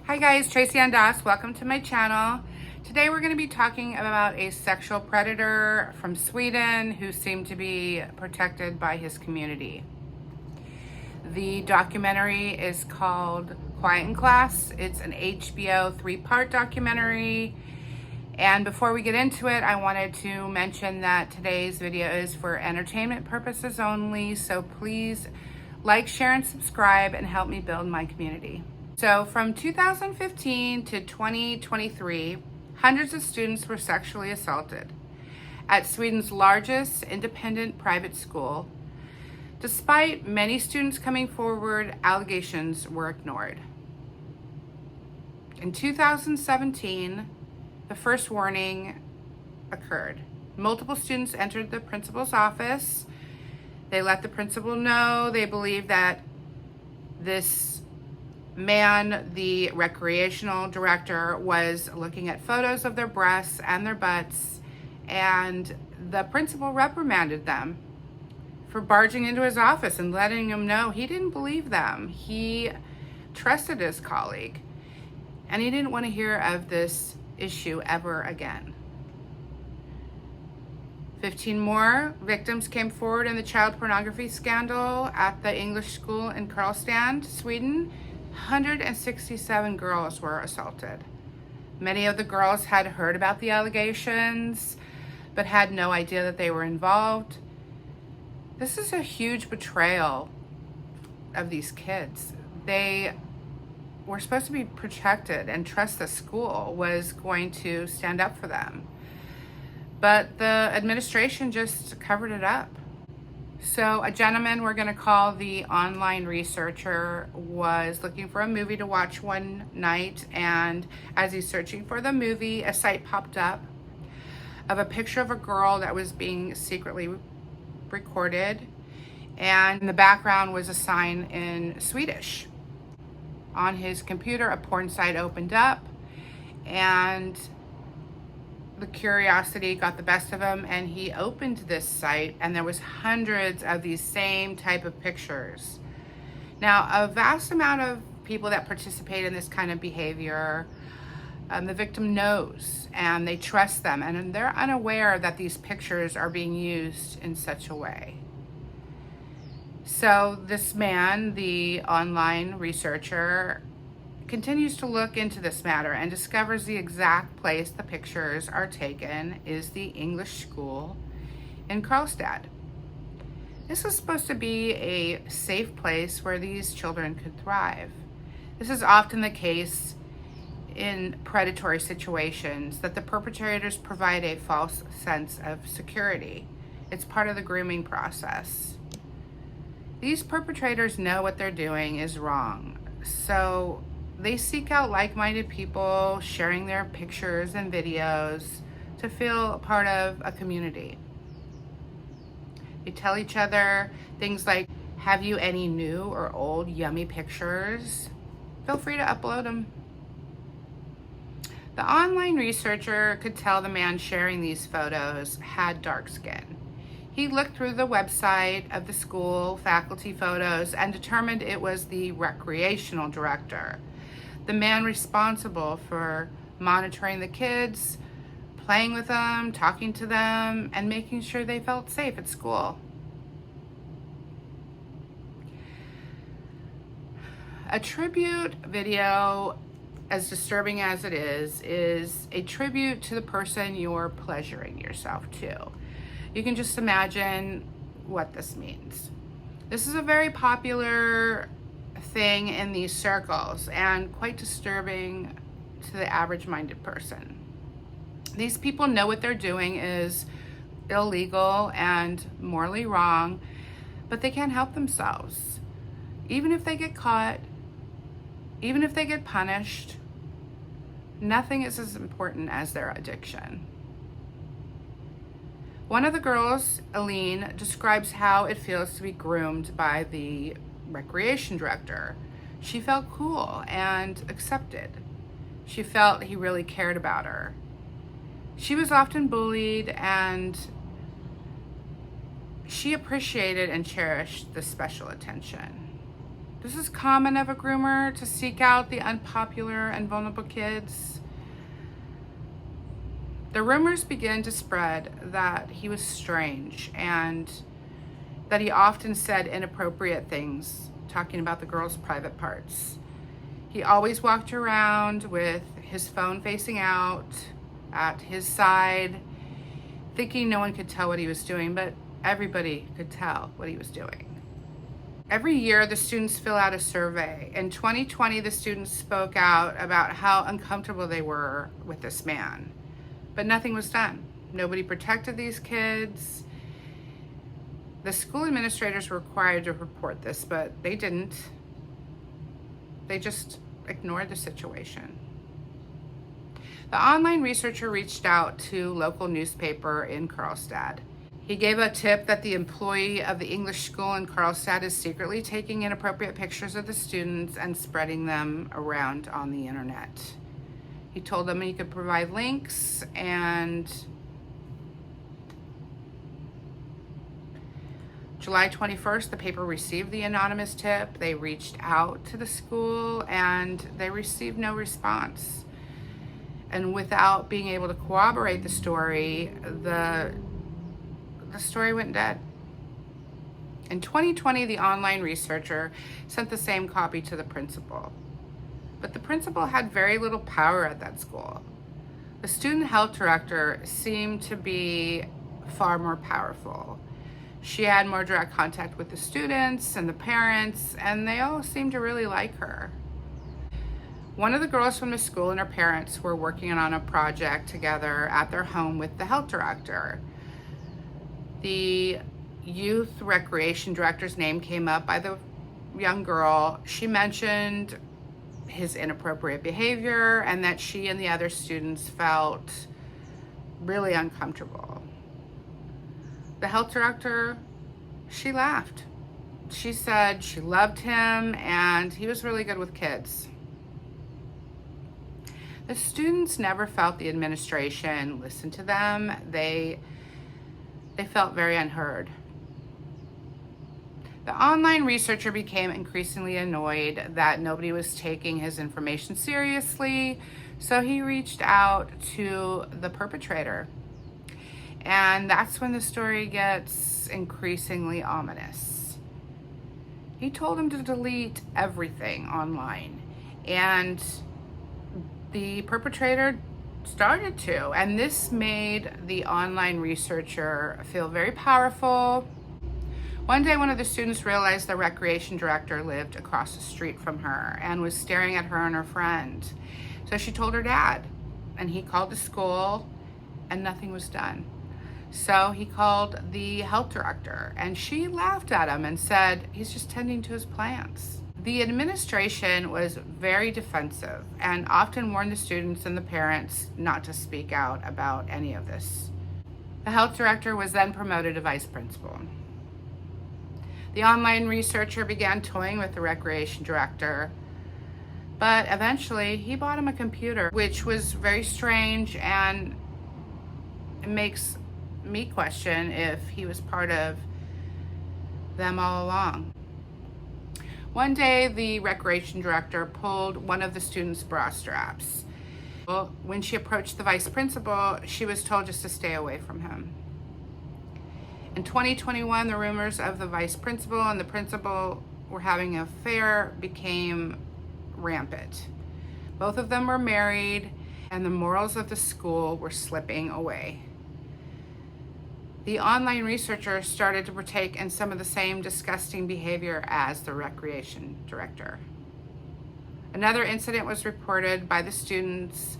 Hi guys, Tracy and Das. Welcome to my channel. Today we're going to be talking about a sexual predator from Sweden who seemed to be protected by his community. The documentary is called Quiet in Class. It's an HBO 3-part documentary. And before we get into it, I wanted to mention that today's video is for entertainment purposes only. So please like, share, and subscribe and help me build my community. So from 2015 to 2023, hundreds of students were sexually assaulted at Sweden's largest independent private school. Despite many students coming forward, allegations were ignored. In 2017, the first warning occurred. Multiple students entered the principal's office. They let the principal know they believed that this man, the recreational director, was looking at photos of their breasts and their butts, and the principal reprimanded them for barging into his office and letting him know he didn't believe them. He trusted his colleague, and he didn't want to hear of this issue ever again. 15 more victims came forward in the child pornography scandal at the English school in Karlstad, Sweden. 167 girls were assaulted. Many of the girls had heard about the allegations, but had no idea that they were involved. This is a huge betrayal of these kids. They were supposed to be protected and trust the school was going to stand up for them. But the administration just covered it up. So a gentleman we're going to call the online researcher was looking for a movie to watch one night, and as he's searching for the movie, a site popped up of a picture of a girl that was being secretly recorded, and in the background was a sign in Swedish. On his computer, a porn site opened up, and the curiosity got the best of him, and he opened this site, and there was hundreds of these same type of pictures. Now, a vast amount of people that participate in this kind of behavior, the victim knows, and they trust them, and they're unaware that these pictures are being used in such a way. So this man, the online researcher, continues to look into this matter and discovers the exact place the pictures are taken is the English school in Karlstad. This is supposed to be a safe place where these children could thrive. This is often the case in predatory situations, that the perpetrators provide a false sense of security. It's part of the grooming process. These perpetrators know what they're doing is wrong, so they seek out like-minded people sharing their pictures and videos to feel a part of a community. They tell each other things like, "Have you any new or old yummy pictures? Feel free to upload them." The online researcher could tell the man sharing these photos had dark skin. He looked through the website of the school, faculty photos, and determined it was the recreational director, the man responsible for monitoring the kids, playing with them, talking to them, and making sure they felt safe at school. A tribute video, as disturbing as it is a tribute to the person you're pleasuring yourself to. You can just imagine what this means. This is a very popular thing in these circles and quite disturbing to the average-minded person. These people know what they're doing is illegal and morally wrong, but they can't help themselves. Even if they get caught, even if they get punished, nothing is as important as their addiction. One of the girls, Aline, describes how it feels to be groomed by the recreation director. She felt cool and accepted. She felt he really cared about her. She was often bullied, and she appreciated and cherished the special attention. This is common of a groomer to seek out the unpopular and vulnerable kids. The rumors began to spread that he was strange and that he often said inappropriate things, talking about the girls' private parts. He always walked around with his phone facing out at his side, thinking no one could tell what he was doing, but everybody could tell what he was doing. Every year, the students fill out a survey. In 2020, the students spoke out about how uncomfortable they were with this man, but nothing was done. Nobody protected these kids. The school administrators were required to report this, but they didn't. They just ignored the situation. The online researcher reached out to local newspaper in Karlstad. He gave a tip that the employee of the English school in Karlstad is secretly taking inappropriate pictures of the students and spreading them around on the internet. He told them he could provide links, and July 21st, the paper received the anonymous tip. They reached out to the school and they received no response. And without being able to corroborate the story, the story went dead. In 2020, the online researcher sent the same copy to the principal. But the principal had very little power at that school. The student health director seemed to be far more powerful. She had more direct contact with the students and the parents, and they all seemed to really like her. One of the girls from the school and her parents were working on a project together at their home with the health director. The youth recreation director's name came up by the young girl. She mentioned his inappropriate behavior and that she and the other students felt really uncomfortable. The health director, she laughed. She said she loved him and he was really good with kids. The students never felt the administration listened to them. They felt very unheard. The online researcher became increasingly annoyed that nobody was taking his information seriously, so he reached out to the perpetrator. And that's when the story gets increasingly ominous. He told him to delete everything online, and the perpetrator started to, and this made the online researcher feel very powerful. One day, one of the students realized the recreation director lived across the street from her and was staring at her and her friend. So she told her dad, and he called the school, and nothing was done. So he called the health director, and she laughed at him and said, he's just tending to his plants. The administration was very defensive and often warned the students and the parents not to speak out about any of this. The health director was then promoted to vice principal. The online researcher began toying with the recreation director, but eventually he bought him a computer, which was very strange, and it makes me question if he was part of them all along. One day, the recreation director pulled one of the students' bra straps. Well, when she approached the vice principal, she was told just to stay away from him. In 2021, the rumors of the vice principal and the principal were having an affair became rampant. Both of them were married, and the morals of the school were slipping away. The online researcher started to partake in some of the same disgusting behavior as the recreation director. Another incident was reported by the students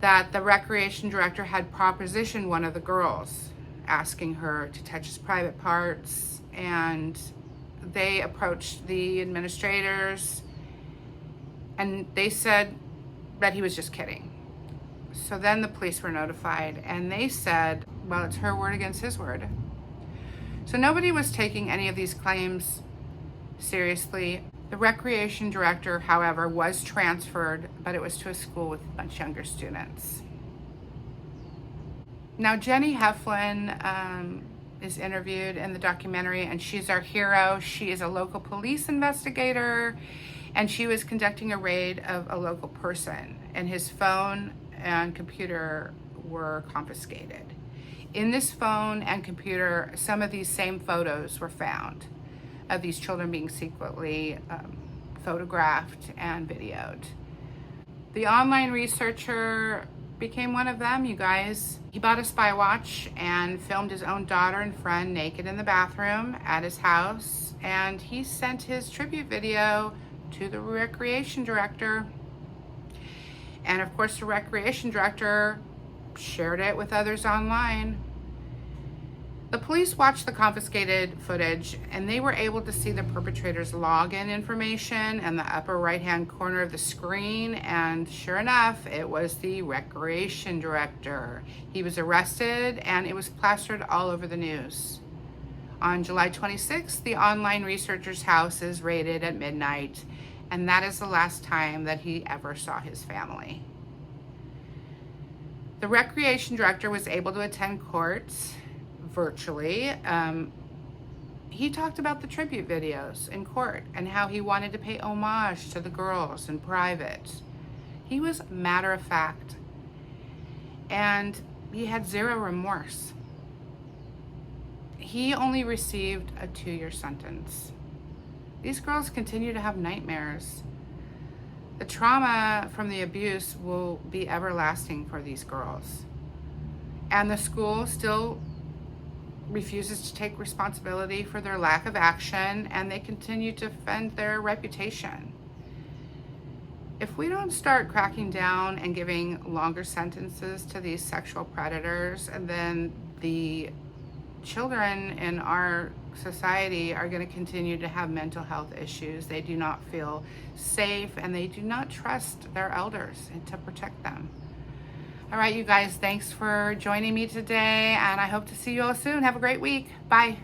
that the recreation director had propositioned one of the girls, asking her to touch his private parts, and they approached the administrators and they said that he was just kidding. So then the police were notified, and they said, well, it's her word against his word. So nobody was taking any of these claims seriously. The recreation director, however, was transferred, but it was to a school with much younger students. Now, Jenny Heflin is interviewed in the documentary, and she's our hero. She is a local police investigator, and she was conducting a raid of a local person, and his phone and computer were confiscated. In this phone and computer, some of these same photos were found of these children being secretly photographed and videoed. The online researcher became one of them, you guys. He bought a spy watch and filmed his own daughter and friend naked in the bathroom at his house, and he sent his tribute video to the recreation director. And of course, the recreation director shared it with others online. The police watched the confiscated footage, and they were able to see the perpetrator's login information in the upper right-hand corner of the screen, and sure enough, it was the recreation director. He was arrested, and it was plastered all over the news. On July 26th, the online researcher's house is raided at midnight, and that is the last time that he ever saw his family. The recreation director was able to attend court virtually. He talked about the tribute videos in court and how he wanted to pay homage to the girls in private. He was matter of fact, and he had zero remorse. He only received a 2-year sentence. These girls continue to have nightmares. The trauma from the abuse will be everlasting for these girls. And the school still refuses to take responsibility for their lack of action, and they continue to defend their reputation. If we don't start cracking down and giving longer sentences to these sexual predators, and then the children in our society are going to continue to have mental health issues. They do not feel safe, and they do not trust their elders to protect them. All right, you guys, thanks for joining me today, and I hope to see you all soon. Have a great week. Bye.